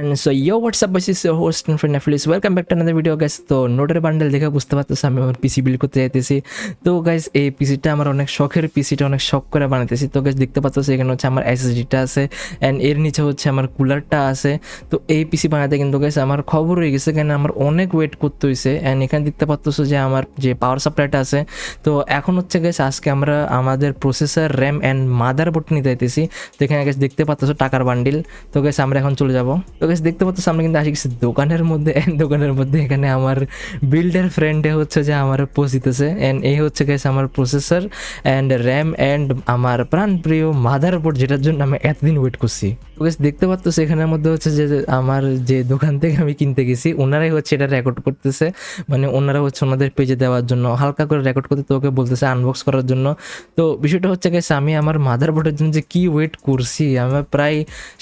And so yo, what's up, this is your host and friend Nephilis. Welcome back to another video guys. তো নোটের bundle দেখে বুঝতে পারতেছি আমি আমার পিসি বিল্ড করতে যাইতেছি। তো গাইস এই পিসিটা আমার অনেক শখের, পিসিটা অনেক শখ করে বানাইতেছি। তো গাইস দেখতে পাচ্ছেন এখানে হচ্ছে আমার এসএসডিটা আছে এন্ড এর নিচে হচ্ছে আমার কুলারটা আছে। তো এই পিসি বানাতে কিন্তু গাইস আমার খবর হয়ে গেছে, কেন আমার অনেক ওয়েট করতে হয়েছে। এন্ড এখানে দেখতে পাচ্ছেন যে আমার যে পাওয়ার সাপ্লাইটা আছে, তো এখন হচ্ছে গাইস আজকে আমরা আমাদের প্রসেসর, র্যাম এন্ড মাদারবোর্ড নিতে যাইতেছি। তো এখানে গাইস দেখতে পাচ্ছেন টাকার বান্ডিল। তো গাইস আমরা এখন চলে যাব। তো গাইস দেখতে পাচ্ছ আমরা কিন্তু আসি গেছি দোকানের মধ্যে এখানে আমার বিল্ডার ফ্রেন্ডে হচ্ছে যে আমার পৌঁছিতেছে। অ্যান্ড এই হচ্ছে গেছে আমার প্রসেসর অ্যান্ড র্যাম অ্যান্ড আমার প্রাণপ্রিয় মাদারবোর্ড, যেটার জন্য আমি এতদিন ওয়েট করছি। তো গাইস দেখতে পাচ্ছ এখানের মধ্যে হচ্ছে যে আমার যে দোকান থেকে আমি কিনতে গেছি ওনারাই হচ্ছে এটা রেকর্ড করতেছে, মানে ওনারা হচ্ছে ওনাদের পেজে দেওয়ার জন্য হালকা করে রেকর্ড করতে, তো ওকে বলতেছে আনবক্স করার জন্য। তো বিষয়টা হচ্ছে গেছে আমি আমার মাদারবোর্ডের জন্য যে কি ওয়েট করছি, আমার প্রায়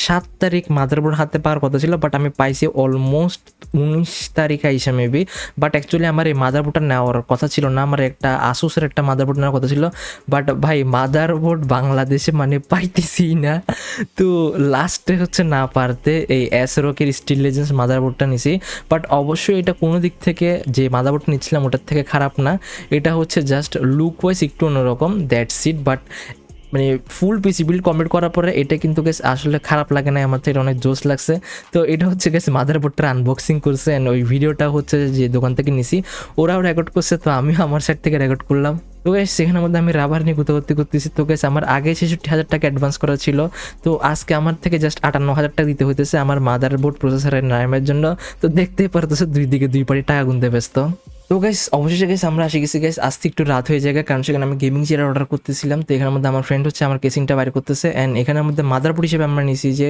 7 তারিখ মাদারবোর্ড হাতে পাওয়ার কথা ছিল, বাট আমি পাইছি অলমোস্ট 19 তারিখ আইসা মেবি। বাট অ্যাকচুয়ালি আমার এই মাদারবোর্ডটা নেওয়ার কথা ছিল না, আমার একটা আসুসের একটা মাদারবোর্ড নেওয়ার কথা ছিল। বাট ভাই মাদারবোর্ড বাংলাদেশে মানে পাইতেছি না, তো লাস্টে হচ্ছে না পারতে এই asrock-এর স্টিল লেজেন্ডস মাদারবোর্ডটা নিছি। বাট অবশ্যই এটা কোনো দিক থেকে যে মাদারবোর্ডটা নিচ্ছিলাম ওটার থেকে খারাপ না, এটা হচ্ছে জাস্ট লুক ওয়াইজ একটু অন্যরকম, দ্যাটস ইট। বাট মানে ফুল পিসি বিল্ড কমপ্লিট করার পরে এটা কিন্তু গেছে আসলে খারাপ লাগে না, আমার থেকে অনেক জোশ লাগছে। তো এটা হচ্ছে গেছে মাদারবোর্ডটা আনবক্সিং করছে অ্যান্ড ওই ভিডিওটা হচ্ছে যে দোকান থেকে নিছি, ওরাও রেকর্ড করছে, তো আমিও আমার সাইড থেকে রেকর্ড করলাম। তো গাইস সেখানের মধ্যে আমি রাবার নিয়ে গুতাগুতি করতেছি। তো গাইস আমার আগে 66,000 টাকা অ্যাডভান্স করা ছিল, তো আজকে আমার থেকে জাস্ট 58,000 টাকা দিতে হইতেছে আমার মাদারবোর্ড, প্রসেসরের নামের জন্য। তো দেখতেই পারতেছে দুই দিকে দুই পাটি টাকা গুনতে ব্যস্ত। তো গাইস অবশেষে গাইস আমরা আসি গেছি গাইস, আজকে একটু রাত হয়ে যায় কারণ সেখানে আমি গেমিং চেয়ার অর্ডার করতেছিলাম। তো এখানের মধ্যে আমার ফ্রেন্ড হচ্ছে আমার কেসিংটা বাইর করতেছে অ্যান্ড এখানের মধ্যে মাদারবোর্ড হিসেবে আমরা নিছি যে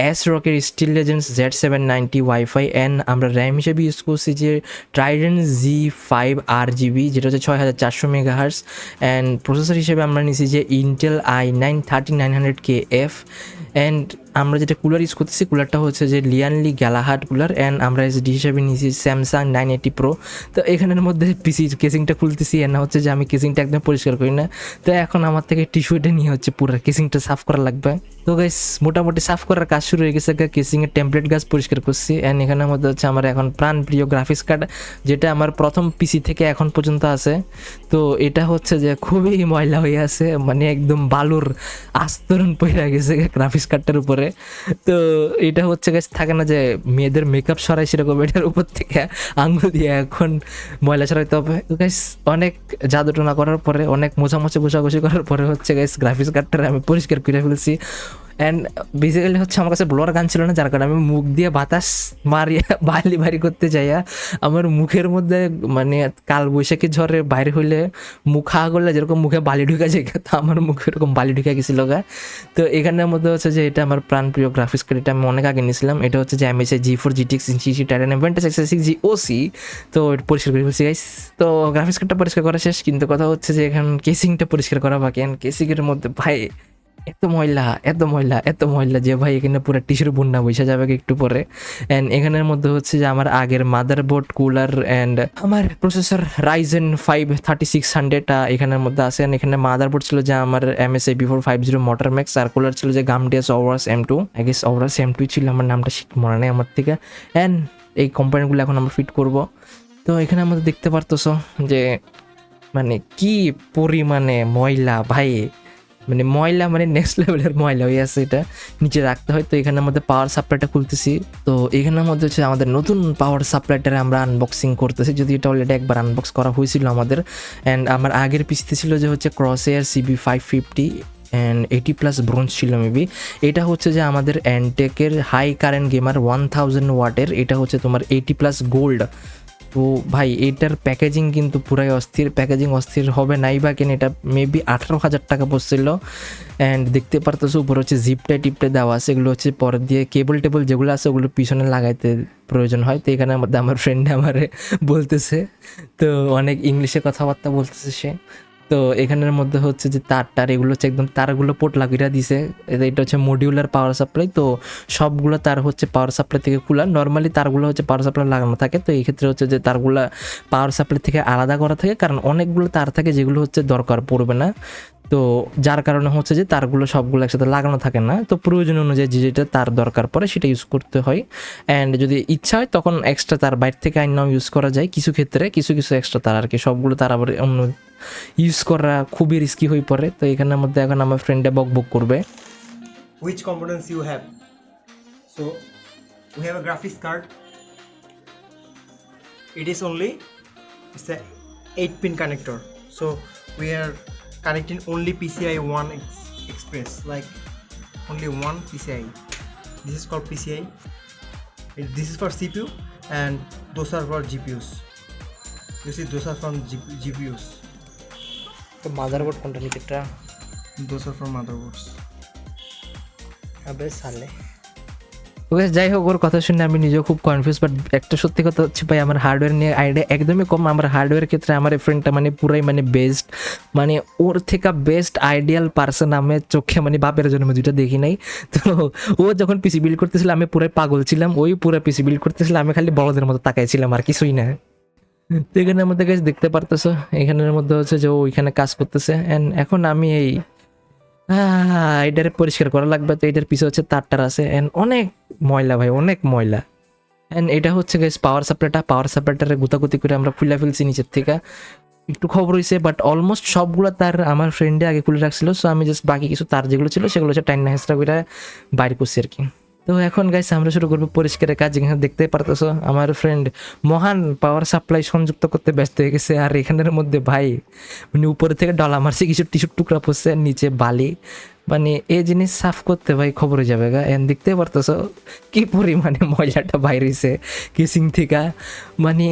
asrock-এর steel legends Z790 wifi and আমরা র্যাম হিসেবে ইউজ করছি যে ট্রাইডেন্ট Z5 RGB, যেটা হচ্ছে 6400 মেগাহার্স। অ্যান্ড প্রসেসর হিসেবে আমরা নিছি যে ইন্টেল i9 3900KF। অ্যান্ড আমরা যেটা কুলার ইউজ করতেছি কুলারটা হচ্ছে যে লিয়ানলি গ্যালাহার্ড কুলার অ্যান্ড আমরা এসডি হিসেবে নিয়েছি স্যামসাং 980 Pro। তো এখানের মধ্যে পিসি কেসিংটা খুলতেছি এর না হচ্ছে যে আমি কেসিংটা একদম পরিষ্কার করি না, তো এখন আমার থেকে টিস্যুটা নিয়ে হচ্ছে পুরো কেসিংটা সাফ করা লাগবে। তো গাইস মোটামুটি সাফ করার কাজ শুরু হয়ে গেছে, কেসিংয়ের টেমপ্লেট গাছ পরিষ্কার করছি অ্যান্ড এখানের মধ্যে হচ্ছে আমার এখন প্রাণপ্রিয় গ্রাফিক্স কার্ড, যেটা আমার প্রথম পিসি থেকে এখন পর্যন্ত আছে। তো এটা হচ্ছে যে খুবই ময়লা হয়ে আছে, মানে একদম বালুর আস্তরণ পড়ে গেছে গ্রাফিক্স কার্ডটার উপরে। তো এটা হচ্ছে গাছ থাকে না যে মেয়েদের মেকআপ সরাই, সেরকম এটার উপর থেকে আঙুল দিয়ে এখন ময়লা সরাইতে হবে। তো গাইস অনেক জাদুটনা করার পরে, অনেক মোছামুছি ঘষাঘষি করার পরে হচ্ছে গাইস গ্রাফিক্স কার্ডটা আমি পরিষ্কার করে ফেলেছি। অ্যান্ড বেসিক্যালি হচ্ছে আমার কাছে ব্লোয়ার গান ছিল না, যার কারণে আমি মুখ দিয়ে বাতাস মারিয়ে বাড়ি করতে যাইয়া আমার মুখের মধ্যে মানে কাল বৈশাখী ঝড়ে বাইরে হইলে মুখ হাওয়া করলে যেরকম মুখে বালি ঢুকা যায়, তো আমার মুখে এরকম বালি ঢুকা গেছিল গা। তো এখানের মধ্যে হচ্ছে যে এটা আমার প্রাণপ্রিয় গ্রাফিক্স কার্ড, এটা আমি অনেক আগে নিয়েছিলাম। এটা হচ্ছে যে MSI G4 GTX CC Titanium 2666 GOC। তো এটা পরিষ্কার করে ফেলছি গাইস। তো গ্রাফিক্স কার্ডটা পরিষ্কার করা শেষ, কিন্তু কথা হচ্ছে যে এখন কেসিংটা পরিষ্কার করা বাকি। কেসিংয়ের মধ্যে ভাই এত ময়লা যে ভাই এখানে পুরো টিস্যুর বন্যা বসে যাবে একটু পরে। অ্যান্ড এখানের মধ্যে হচ্ছে যে আমার আগের মাদারবোর্ড, কুলার অ্যান্ড আমার প্রসেসর Ryzen 5 3600 এখানের মধ্যে আছে। অ্যান্ড এখানে মাদারবোর্ড ছিল যে আমার MSI B450 মোটর ম্যাক্স, আর কুলার ছিল যে গামডিয়াস অওরাস M2, আই গেস অওরাস M2 ছিল, আমার নামটা মনে নেই আমার থেকে। অ্যান্ড এই কোম্পানিগুলো এখন আমরা ফিট করব। তো এখানে আমাদের দেখতে পারতেছো যে মানে কি পরিমাণে ময়লা ভাই, মানে ময়লা মানে নেক্সট লেভেলের ময়লা হয়ে আছে, এটা নিচে রাখতে হয়। তো এখানের মধ্যে পাওয়ার সাপ্লাইটা খুলতেছি। তো এখানের মধ্যে হচ্ছে আমাদের নতুন পাওয়ার সাপ্লাইটারে আমরা আনবক্সিং করতেছি, যদি এটা অলরেডি একবার আনবক্স করা হয়েছিল আমাদের। অ্যান্ড আমার আগের পিসিতে ছিল যে হচ্ছে ক্রসেয়ার CB550 অ্যান্ড 80+ ব্রোঞ্জ ছিল মেবি। এটা হচ্ছে যে আমাদের অ্যান্টেকের হাই কারেন্ট গেমার 1000 ওয়াটের, এটা হচ্ছে তোমার 80+ গোল্ড। তো ভাই এটার প্যাকেজিং কিন্তু পুরাই অস্থির, প্যাকেজিং অস্থির হবে নাই বা কেন, এটা মেবি 18,000 টাকা পড়ছিল। অ্যান্ড দেখতে পারতেছো উপরে হচ্ছে টিপটাই দেওয়া আছে, এগুলো হচ্ছে পরে দিয়ে কেবল টেবল যেগুলো আছে ওগুলো পিছনে লাগাইতে প্রয়োজন হয়। তো এখানের মধ্যে আমার ফ্রেন্ডে আমারে বলতেছে, তো অনেক ইংলিশে কথাবার্তা বলতেছে সে। তো এখানের মধ্যে হচ্ছে যে তার এগুলো হচ্ছে একদম তারগুলো পোর্ট লাগিয়ে দিছে, এটা হচ্ছে মডিউলার পাওয়ার সাপ্লাই। তো সবগুলো তার হচ্ছে পাওয়ার সাপ্লাই থেকে খোলা, নর্মালি তারগুলো হচ্ছে পাওয়ার সাপ্লাই লাগানো থাকে। তো এই ক্ষেত্রে হচ্ছে যে তারগুলো পাওয়ার সাপ্লাই থেকে আলাদা করা থাকে, কারণ অনেকগুলো তার থাকে যেগুলো হচ্ছে দরকার পড়বে না। তো যার কারণে হচ্ছে যে তারগুলো সবগুলো একসাথে লাগানো থাকে না, তো প্রয়োজন অনুযায়ী যেটা তার দরকার পড়ে সেটা ইউজ করতে হয়। অ্যান্ড যদি ইচ্ছা হয় তখন এক্সট্রা তার বাইরে থেকে আইনাও ইউজ করা যায় কিছু ক্ষেত্রে, কিছু কিছু এক্সট্রা তার আর কি, সবগুলো তার আবার অন্য ইউজ করা খুবই রিস্কি হয়ে পড়ে। তো এখানের মধ্যে এখন আমার ফ্রেন্ডে বক বক করবে। Which components you have? So we have a graphics card. It is only, it's a 8-pin connector. So we are connecting only PCI 1 express, like only one PCI. This is called PCI. This is for CPU and those are for GPUs. You see, those are from GPUs. তো motherboard কোনটা নিচেরটা? Those are from motherboards. আবে সালে। ওকে, যাই হোক, ওর কথা শুনে আমি নিজেও খুব কনফিউজ, বাট একটা সত্যি কথা হচ্ছে ভাই, আমার হার্ডওয়্যার নিয়ে আইডিয়া একদমই কম। আমার হার্ডওয়্যার ক্ষেত্রে আমার এই ফ্রেন্ডটা মানে পুরাই মানে বেস্ট, মানে ওর থেকে বেস্ট আইডিয়াল পার্সন আমি চোখে মানে বাপের জন্য দুইটা দেখি নাই। তো ও যখন পিসি বিল্ড করতেছিল আমি পুরাই পাগল ছিলাম, ওই পুরো পিসি বিল্ড করতেছিল, আমি খালি বড়দের মতো তাকাইছিলাম আর কিছুই না। তো এখানের মধ্যে কাজ দেখতে পারতেছো, এখানের মধ্যে হচ্ছে যে ও ওইখানে কাজ করতেছে। অ্যান্ড এখন আমি এই এটার পরিষ্কার করা লাগবে, তো এটার পিছনে হচ্ছে তারটার আছে অ্যান্ড অনেক ময়লা ভাই, অনেক ময়লা। অ্যান্ড এটা হচ্ছে গাইস পাওয়ার সাপ্লাইটারে গুতাগুতি করে আমরা খুলে ফেলছি নিচের থেকে, একটু খবর হয়েছে, বাট অলমোস্ট সবগুলো তার আমার ফ্রেন্ডে আগে খুলে রাখছিল। সো আমি জাস্ট বাকি কিছু তার যেগুলো ছিল সেগুলো হচ্ছে টাইন হেসরা করে বাইর করছি আর কি। তো এখন গাইস আমরা শুরু করবো পরিষ্কারের কাজ। যেখানে দেখতে পারতেছো আমার ফ্রেন্ড মহান পাওয়ার সাপ্লাই সংযুক্ত করতে ব্যস্ত হয়ে গেছে, আর এখানের মধ্যে ভাই মানে উপরে থেকে ডলা মারছে, কিছু টিস্যুর টুকরা পড়ছে, নিচে বালি, মানে এই জিনিস সাফ করতে ভাই খবর হয়ে যাবে গা। এন দেখতে পারতেছো কি পরিমাণে ময়লাটা বাইরে হয়েছে কেসিং থেকে, মানে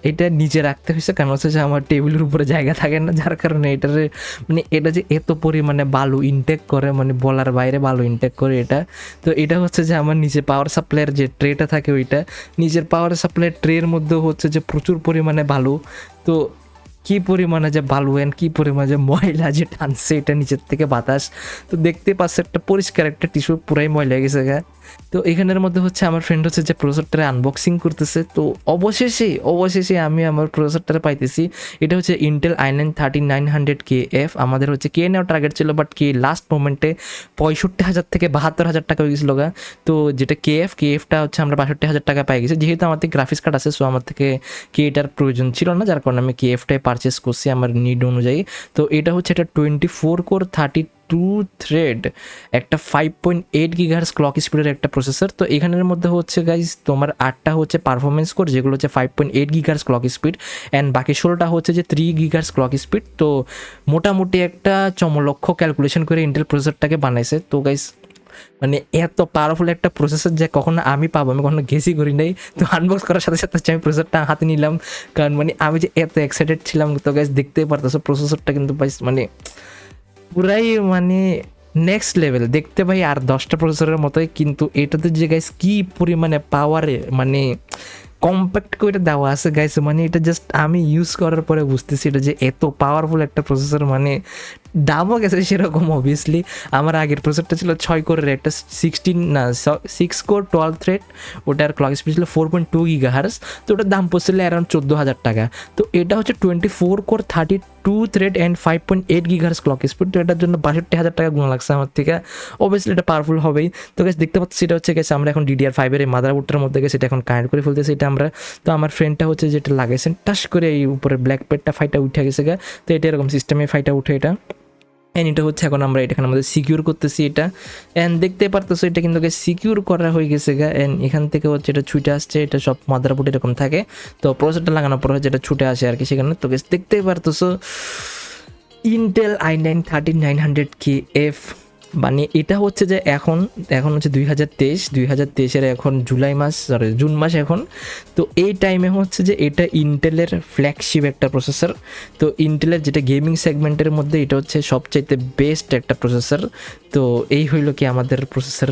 এটা নিচে রাখতে হয়েছে কারণ হচ্ছে যে আমার টেবিলের উপরে জায়গা থাকে না, যার কারণে এটারে মানে এটা যে এত পরিমাণে বালু ইনটেক করে, মানে বলার বাইরে বালু ইনটেক করে এটা। তো এটা হচ্ছে যে আমার নিচে পাওয়ার সাপ্লাইয়ের যে ট্রেটা থাকে ওইটা, নিচের পাওয়ার সাপ্লাইয়ের ট্রের মধ্যে হচ্ছে যে প্রচুর পরিমাণে বালু। তো কী পরিমাণে যে বালু অ্যান্ড কী পরিমাণে যে ময়লা যে টানছে এটা নিচের থেকে বাতাস, তো দেখতে পাচ্ছে একটা পরিষ্কার একটা টিস্যু পুরাই ময়লা গেছে গা। তো এখানের মধ্যে হচ্ছে আমার ফ্রেন্ড হচ্ছে যে প্রসেসরটারে আনবক্সিং করতেছে। তো অবশেষে আমি আমার প্রসেসরটারে পাইতেছি। এটা হচ্ছে ইন্টেল i9-3900KF। আমাদের হচ্ছে কে নেওয়ার টার্গেট ছিল, বাট কে লাস্ট মোমেন্টে 65,000 থেকে 72,000 টাকা হয়ে গেছিল গা। তো যেটা কেএফটা হচ্ছে আমরা 62,000 টাকা পাই গেছি, যেহেতু আমার থেকে গ্রাফিক্স কার্ড আছে, সো আমার থেকে এটার প্রয়োজন ছিল না, যার কারণে আমি কেএফটাই পারচেস করছি আমার নিড অনুযায়ী। তো এটা হচ্ছে এটা 24 কোর 32 থ্রেড একটা 5.8 GHz ক্লক স্পিডের একটা প্রসেসর। তো এখানের মধ্যে হচ্ছে গাইজ তোমার 8টা হচ্ছে পারফরমেন্স কোর, যেগুলো হচ্ছে 5.8 GHz ক্লক স্পিড, অ্যান্ড বাকি 16টা হচ্ছে যে 3 GHz ক্লক স্পিড। তো মোটামুটি একটা চমলক্ষ ক্যালকুলেশন করে ইন্টেল প্রসেসরটাকে বানাইছে। তো গাইজ মানে এত পাওয়ারফুল একটা প্রসেসর যে কখনো আমি পাবো আমি কখনো গেসই করি নাই। তো আনবক্স করার সাথে সাথে আমি প্রসেসরটা হাতে নিলাম, কারণ মানে আমি যে এত এক্সাইটেড ছিলাম। তো গাইজ দেখতেই পারতেছো প্রসেসরটা কিন্তু মানে পুরাই মানে নেক্সট লেভেল দেখতে ভাই, আর 10টা প্রসেসরের মতোই, কিন্তু এটাতে যে গাইস কি পরিমাণে পাওয়ারে মানে কম্প্যাক্ট করে দেওয়া আছে গাইস, মানে এটা জাস্ট আমি ইউজ করার পরে বুঝতেছি এটা যে এত পাওয়ারফুল একটা প্রসেসর। মানে দামও গেছে সেরকম অবভিয়াসলি। আমার আগের প্রসেসরটা ছিল 6 কোরের একটা 6 কোর 12 থ্রেড, ওটার ক্লক স্পিড ছিল 4.2 GHz। তো ওটার দাম পড়ছিল অ্যারাউন্ড 14,000 টাকা। তো এটা হচ্ছে 24 core 32 thread and 5.8 GHz clock speed. তো এটার জন্য 62,000 টাকা গুণ লাগছে আমার থেকে। অবভিয়াসলি এটা পাওয়ারফুল হবেই। তো গেছে দেখতে পাচ্ছি সেটা হচ্ছে গেছে আমরা এখন DDR5 এই মাদারবোর্ডটার মধ্যে গেছে এটা এখন কানেক্ট করে ফেলতেছি এটা আমরা। তো আমার ফ্রেন্ডটা হচ্ছে যেটা লাগাইছেন টাস করে এই উপরে ব্ল্যাক প্যাডটা ফাইটা উঠে গেছে গা। তো এটা এরকম সিস্টেমে ফাইটা উঠে এটা, অ্যান্ড এটা হচ্ছে এখন আমরা এখানে আমাদের সিকিউর করতেছি এটা। অ্যান্ড দেখতে পারতেছো এটা কিন্তু সিকিউর করা হয়ে গেছে গা। অ্যান্ড এখান থেকে হচ্ছে এটা ছুটে আসছে, এটা সব মাদারবোর্ড এরকম থাকে। তো প্রসেসরটা লাগানোর পর হচ্ছে এটা ছুটে আসে আর কি সেখানে। তো দেখতেই পারতেছো ইন্টেল i9-3900KF, মানে এটা হচ্ছে যে এখন হচ্ছে 2023 এখন জুন মাস এখন। তো এই টাইমে হচ্ছে যে এটা ইন্টেলের ফ্ল্যাগশিপ একটা প্রসেসর। তো ইন্টেলের যেটা গেমিং সেগমেন্টের মধ্যে এটা হচ্ছে সবচাইতে বেস্ট একটা প্রসেসর। তো এই হইল কি আমাদের প্রসেসর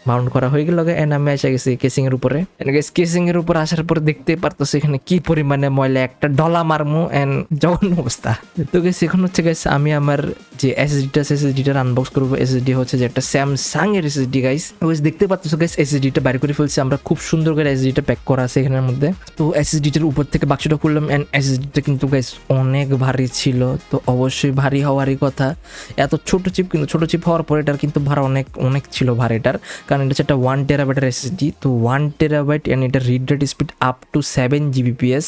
মাউন্ট করা হয়ে গেল এন্ড আমি এসে গেছি কেসিং এর উপরে। গাইস কেসিং এর উপর আসার পর দেখতে পারতেছি এখানে কি পরিমাণে ময়লা, একটা ডলা মারমু এন্ড জঘন্য অবস্থা। তো গাইস এখন হচ্ছে গাইস আমি আমার যে এসএসডিটা আনবক্স করবো। এসএসডি হচ্ছে যে একটা স্যামসাং এর এসএসডি গাইস। দেখতে পাচ্ছ গাইস এসএসডিটা বাইরে করে ফেলছি আমরা, খুব সুন্দর করে এসএসডিটা প্যাক করা আছে এখানের মধ্যে। তো এসএসডিটার উপর থেকে বাক্সটা খুললাম এন্ড এসএসডিটা কিন্তু গাইস অনেক ভারী ছিল। তো অবশ্যই ভারী হওয়ারই কথা, এত ছোট চিপ, কিন্তু ছোট চিপ হওয়ার পরে এটার কিন্তু ভাড়া অনেক অনেক ছিল ভারীটার, কারণ এটা হচ্ছে একটা 1 টেরাবাইটের এসএসডি। তো 1 টেরাবাইট এন্ড এটার read rate speed up to 7 Gbps.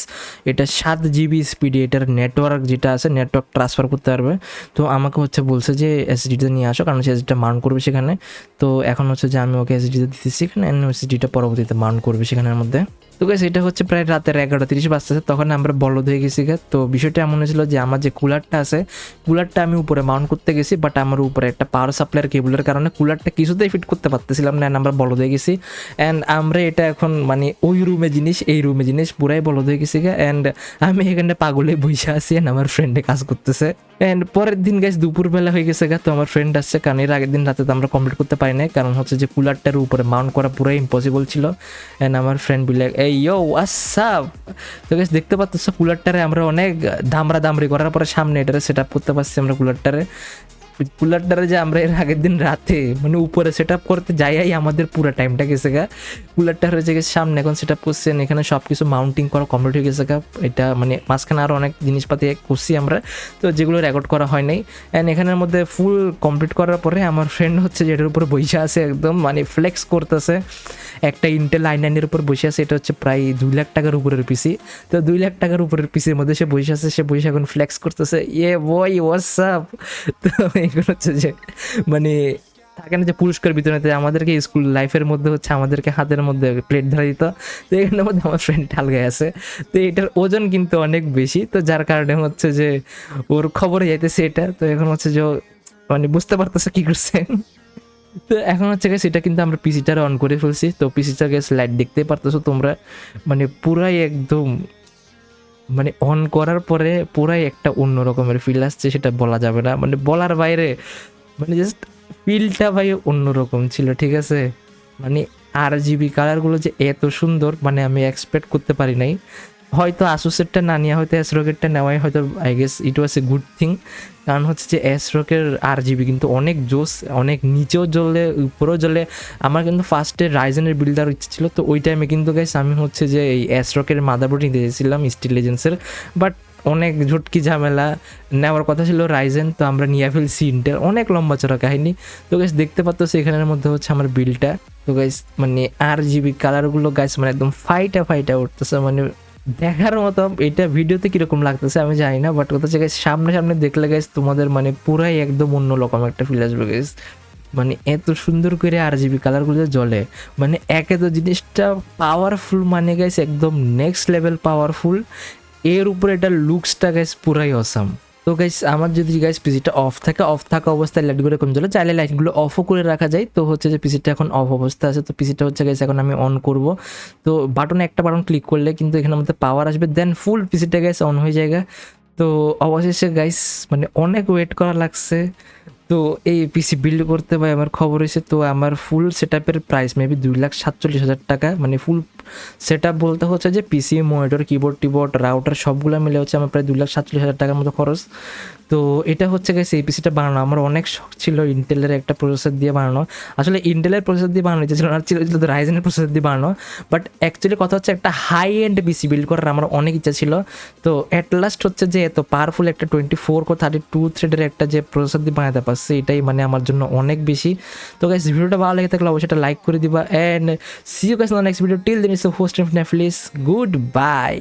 এটা 7 জিবি স্পিডে এটার নেটওয়ার্ক যেটা আছে নেটওয়ার্ক ট্রান্সফার করতে পারবে। তো আমাকে হচ্ছে বলছে যে এসএসডিটা নিয়ে আসো, কারণ এসএসডিটা মাউন্ট করবে সেখানে। তো এখন হচ্ছে যে আমি ওকে এসএসডিটা দিতেছি এখানে, এসএসডিটা পরবর্তীতে মাউন্ট করবে সেখানের মধ্যে। তো গাইস এটা হচ্ছে প্রায় রাতের 11:30 বাজতেছে, তখন আমরা বলদ হয়ে গেছি। তো বিষয়টা এমন হয়েছিল যে আমার যে কুলারটা আছে, কুলারটা আমি উপরে মাউন্ট করতে গেছি, বাট আমার উপরে একটা পাওয়ার সাপ্লাইয়ের কেবলের কারণে কুলারটা কিছুতেই ফিট করতে পারতেছিলাম না, আমরা বলদ হয়ে গেছি। অ্যান্ড আমরা এটা এখন মানে ওই রুমে জিনিস এই রুমে জিনিস পুরাই বলদ হয়ে গেছি। অ্যান্ড আমি এখানে পাগলে বসে আছি অ্যান্ড আমার ফ্রেন্ডে কাজ করতেছে। অ্যান্ড পরের দিন গাইস দুপুরবেলা হয়ে গেছে তো আমার ফ্রেন্ড আসছে, কারণ এর আগের দিন রাতে তো আমরা কমপ্লিট করতে পারি নাই, কারণ হচ্ছে যে কুলারটার উপরে মাউন্ট করা পুরো ইম্পসিবল ছিল। অ্যান্ড আমার ফ্রেন্ড বিলে এই ইয়ো হোয়াটসঅ্যাপ। তো গাইস দেখতে পাচ্ছ কুলারটারে আমরা অনেক দামড়ি করার পরে সামনে এটারে সেট আপ করতে পারছি আমরা কুলারটারে যে আমরা এর আগের দিন রাতে মানে উপরে সেট আপ করতে যাই আমাদের পুরো টাইমটা গেছে গা। কুলারটা হয়েছে গেছে সামনে, এখন সেট আপ করছেন এখানে সব কিছু মাউন্টিং করা কমপ্লিট হয়ে গেছে গা। এটা মানে মাঝখানে আরও অনেক জিনিসপাতি করছি আমরা, তো যেগুলো রেকর্ড করা হয় নাই। অ্যান্ড এখানের মধ্যে ফুল কমপ্লিট করার পরে আমার ফ্রেন্ড হচ্ছে যে এটার উপরে বসে আছে, একদম মানে ফ্লেক্স করতেছে। একটা ইন্টেল i9 এর উপর বসে আছে, এটা হচ্ছে প্রায় 2 লাখ টাকার উপরের পিসি। তো 2 লাখ টাকার উপরের পিসির মধ্যে সে বসে আছে, সে বসে এখন ফ্লেক্স করতেছে, ইয়ে বয় হোয়াটসঅ্যাপ। তো এগুলো হচ্ছে যে মানে থাকে না যে পুরস্কার বিতরণীতে আমাদেরকে স্কুল লাইফের মধ্যে হচ্ছে আমাদেরকে হাতের মধ্যে প্লেট ধরা দিত, তো এখানের মধ্যে আমার ফ্রেন্ড ঠালগায় আছে। তো এটার ওজন কিন্তু অনেক বেশি, তো যার কারণে হচ্ছে যে ওর খবরে যাইতেছে এটা। তো এখন হচ্ছে যে মানে বুঝতে পারতেছে কি করছে। তো এখন হচ্ছে গেছে এটা কিন্তু আমরা পিসিটার অন করে ফেলছি। তো পিসিটার গেছে লাইট দেখতে পারতেছো তোমরা, মানে পুরাই একদম মানে অন করার পরে পুরাই একটা অন্য রকমের ফিল আসছে, সেটা বলা যাবে না, মানে বলার বাইরে। মানে জাস্ট ফিলটা ভাই অন্যরকম ছিল, ঠিক আছে। মানে RGB কালারগুলো যে এত সুন্দর মানে আমি এক্সপেক্ট করতে পারি নাই। হয়তো আসুসেরটা না নিয়ে হয়তো অ্যাসরকেরটা নেওয়াই হয়তো I guess it was a good thing, কারণ হচ্ছে যে অ্যাসরকের RGB কিন্তু অনেক জোস, অনেক নিচেও জ্বলে উপরেও জ্বলে। আমার কিন্তু ফার্স্টে রাইজেনের বিল্ডার ইচ্ছে ছিল, তো ওই টাইমে কিন্তু গাইস আমি হচ্ছে যে এই অ্যাসরকের মাদারবোর্ড নিতে চেয়েছিলাম স্টিল লেজেন্সের, বাট অনেক ঝুটকি ঝামেলা, নেওয়ার কথা ছিল রাইজেন, তো আমরা নিয়ে ফেলছি ইন্টেল। অনেক লম্বা চড়া কাহিনী। তো গাইস দেখতে পাচ্ছ এখানের মধ্যে হচ্ছে আমার বিলটা। তো গাইস মানে RGB কালারগুলো গাইস মানে একদম ফাইটা উঠতেছে, মানে দেখার মতো। এটা ভিডিওতে কিরকম লাগতেছে আমি জানি না, বাট কথা হচ্ছে গাইস সামনে দেখলে গাইস তোমাদের মানে পুরাই একদম অন্য রকম একটা ফিল আসবে গাইস। মানে এত সুন্দর করে RGB কালারগুলো জ্বলে, মানে একে তো জিনিসটা পাওয়ারফুল, মানে গাইস একদম নেক্সট লেভেল পাওয়ারফুল। এর উপরে এটা লুকসটা গাইস পুরাই অসাম। তো গাইস আমার যদি গাইস পিসিটা অফ থাকা অবস্থায় লাইটগুলো কম জ্বলে, চাইলে লাইটগুলো অফও করে রাখা যায়। তো হচ্ছে যে পিসিটা এখন অফ অবস্থা আছে, তো পিসিটা হচ্ছে গাইস এখন আমি অন করব। তো একটা বাটন ক্লিক করলে কিন্তু এখানের মধ্যে পাওয়ার আসবে, দেন ফুল পিসিটা গাইস অন হয়ে যায়। তো অবশেষে গাইস মানে অনেক ওয়েট করা লাগছে। তো এই পিসি বিল্ড করতে ভাই আমার খবর হয়েছে, তো আমার ফুল সেট আপের প্রাইস মেবি 2,47,000 টাকা। মানে ফুল সেট আপ বলতে হচ্ছে যে পিসি মনিটর কিবোর্ড রাউটার সবগুলো মিলে হচ্ছে আমার প্রায় 2,47,000 টাকার মতো খরচ। তো এটা হচ্ছে গেছে এই পিসিটা বানানো আমার অনেক শখ ছিল ইন্টেলের একটা প্রসেসর দিয়ে বানানো। আসলে ইন্টেলের প্রসেসর দিয়ে বানানো ছিল না, ছিল রাইজেনের প্রসেসর দিয়ে বানানো। বাট অ্যাকচুয়ালি কথা হচ্ছে একটা হাই এন্ড পিসি বিল্ড করার আমার অনেক ইচ্ছা ছিল। তো অ্যাট লাস্ট হচ্ছে যে এত পাওয়ারফুল একটা 24 কোর 32 থ্রেডের একটা যে প্রসেসর দিয়ে বানাতে পারছে, এটাই মানে আমার জন্য অনেক বেশি। তো গাইস ভিডিওটা ভালো লেগে থাকলে অবশ্যই এটা লাইক করে দিবা, and see you guys in the next video. Till then it's host of নেফলিস, গুড বাই।